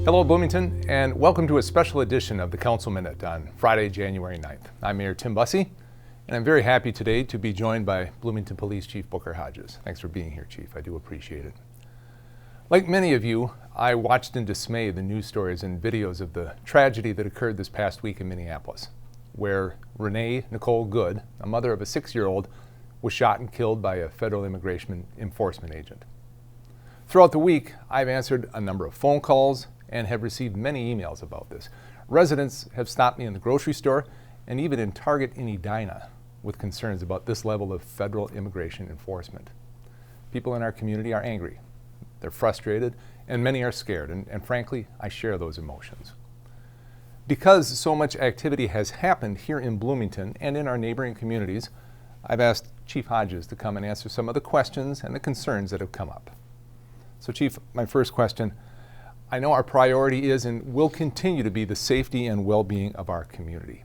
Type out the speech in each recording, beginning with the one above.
Hello, Bloomington, and welcome to a special edition of the Council Minute on Friday, January 9th. I'm Mayor Tim Busse, and I'm very happy today to be joined by Bloomington Police Chief Booker Hodges. Thanks for being here, Chief. I do appreciate it. Like many of you, I watched in dismay the news stories and videos of the tragedy that occurred this past week in Minneapolis, where Renee Nicole Good, a mother of a 6-year-old, was shot and killed by a federal immigration enforcement agent. Throughout the week, I've answered a number of phone calls and have received many emails about this. Residents have stopped me in the grocery store and even in Target in Edina with concerns about this level of federal immigration enforcement. People in our community are angry, they're frustrated, and many are scared, and frankly, I share those emotions. Because so much activity has happened here in Bloomington and in our neighboring communities, I've asked Chief Hodges to come and answer some of the questions and the concerns that have come up. So Chief, my first question, I know our priority is and will continue to be the safety and well-being of our community.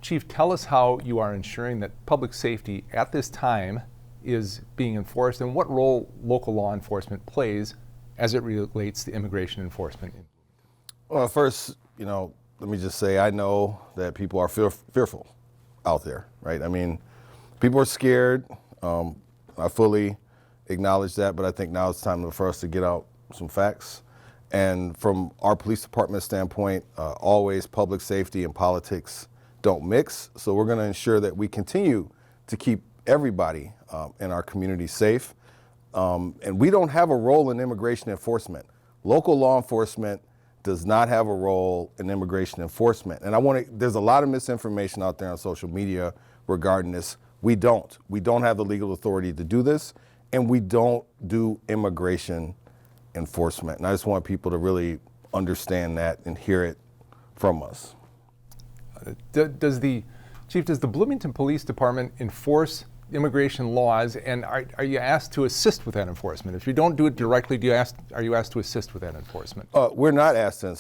Chief, tell us how you are ensuring that public safety at this time is being enforced and what role local law enforcement plays as it relates to immigration enforcement. Well, first, let me just say I know that people are fearful out there, right? I mean, people are scared. I fully acknowledge that, but I think now it's time for us to get out some facts. And from our police department standpoint, always public safety and politics don't mix. So we're going to ensure that we continue to keep everybody in our community safe. And we don't have a role in immigration enforcement. Local law enforcement does not have a role in immigration enforcement. And there's a lot of misinformation out there on social media regarding this. We don't have the legal authority to do this, and we don't do immigration enforcement. And I just want people to really understand that and hear it from us. Does the Bloomington Police Department enforce immigration laws, and are you asked to assist with that enforcement? If you don't do it directly, are you asked to assist with that enforcement? We're not asked to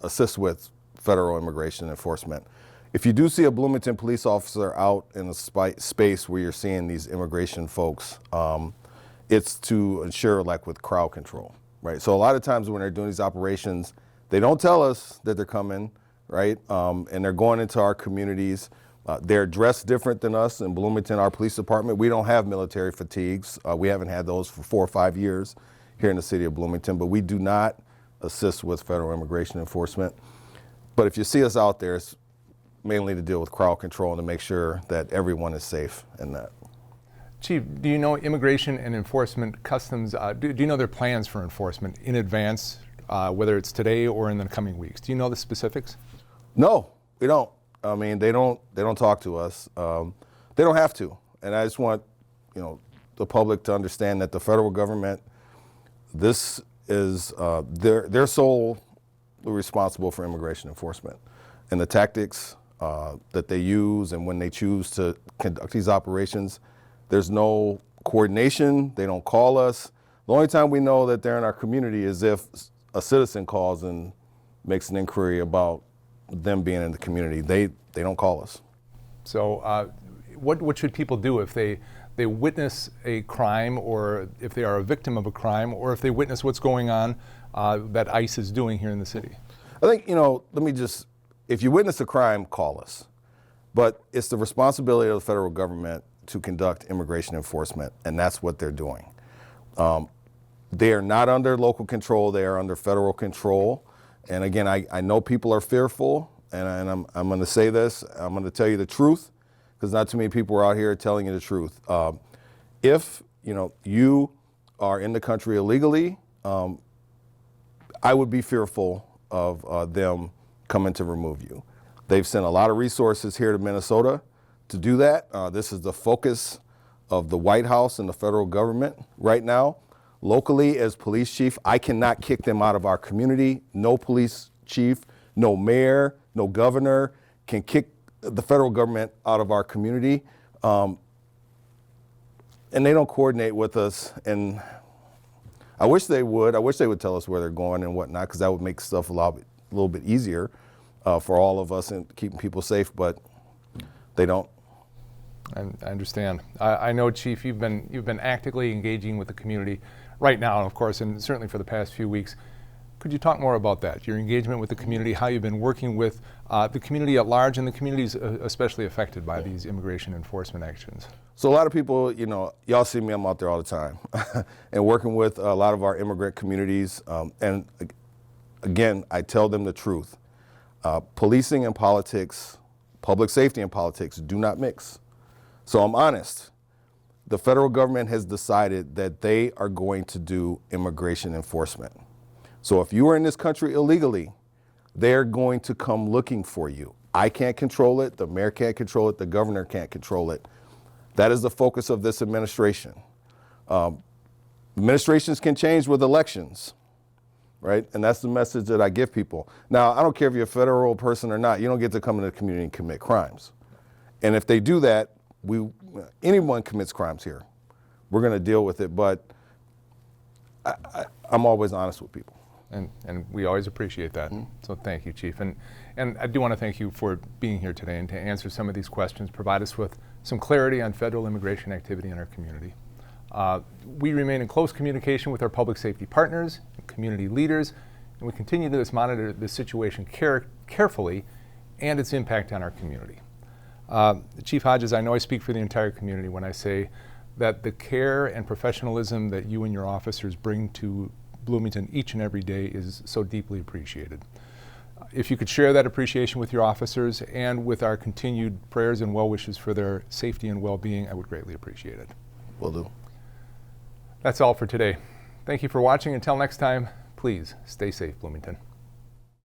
assist with federal immigration enforcement. If you do see a Bloomington police officer out in a space where you're seeing these immigration folks, it's to ensure, like with crowd control, right? So a lot of times when they're doing these operations, they don't tell us that they're coming, right? And they're going into our communities. They're dressed different than us in Bloomington, our police department. We don't have military fatigues. We haven't had those for 4 or 5 years here in the city of Bloomington, but we do not assist with federal immigration enforcement. But if you see us out there, it's mainly to deal with crowd control and to make sure that everyone is safe in that. Chief, do you know immigration and enforcement customs, do you know their plans for enforcement in advance, whether it's today or in the coming weeks? Do you know the specifics? No, we don't. I mean, they don't talk to us. They don't have to. And I just want, the public to understand that the federal government, this is, they're solely responsible for immigration enforcement. And the tactics that they use and when they choose to conduct these operations, there's no coordination. They don't call us. The only time we know that they're in our community is if a citizen calls and makes an inquiry about them being in the community. They don't call us. So what should people do if they witness a crime, or if they are a victim of a crime, or if they witness what's going on that ICE is doing here in the city? I think, if you witness a crime, call us. But it's the responsibility of the federal government to conduct immigration enforcement, and that's what they're doing. They are not under local control, they are under federal control. And again, I know people are fearful, and I'm going to say this, I'm going to tell you the truth, because not too many people are out here telling you the truth. If you are in the country illegally, I would be fearful of them coming to remove you. They've sent a lot of resources here to Minnesota to do that. This is the focus of the White House and the federal government right now. Locally, as police chief, I cannot kick them out of our community. No police chief, no mayor, no governor can kick the federal government out of our community. And they don't coordinate with us. And I wish they would. I wish they would tell us where they're going and whatnot, because that would make stuff a little bit easier for all of us and keeping people safe, but they don't. I understand. I know, Chief, you've been actively engaging with the community right now, of course, and certainly for the past few weeks. Could you talk more about that, your engagement with the community, how you've been working with the community at large and the communities especially affected by these immigration enforcement actions? So a lot of people, you know, y'all see me, I'm out there all the time and working with a lot of our immigrant communities. And again, I tell them the truth. Policing and politics, public safety and politics do not mix. So I'm honest. The federal government has decided that they are going to do immigration enforcement. So if you are in this country illegally, they're going to come looking for you. I can't control it, the mayor can't control it, the governor can't control it. That is the focus of this administration. Administrations can change with elections, right? And that's the message that I give people. Now, I don't care if you're a federal person or not, you don't get to come into the community and commit crimes. And if they do that, anyone commits crimes here, we're gonna deal with it, but I'm always honest with people. And we always appreciate that. So thank you, Chief. And I do want to thank you for being here today and to answer some of these questions, provide us with some clarity on federal immigration activity in our community. We remain in close communication with our public safety partners and community leaders, and we continue to monitor the situation carefully and its impact on our community. Chief Hodges, I know I speak for the entire community when I say that the care and professionalism that you and your officers bring to Bloomington each and every day is so deeply appreciated. If you could share that appreciation with your officers and with our continued prayers and well wishes for their safety and well-being, I would greatly appreciate it. Will do. That's all for today. Thank you for watching. Until next time, please stay safe, Bloomington.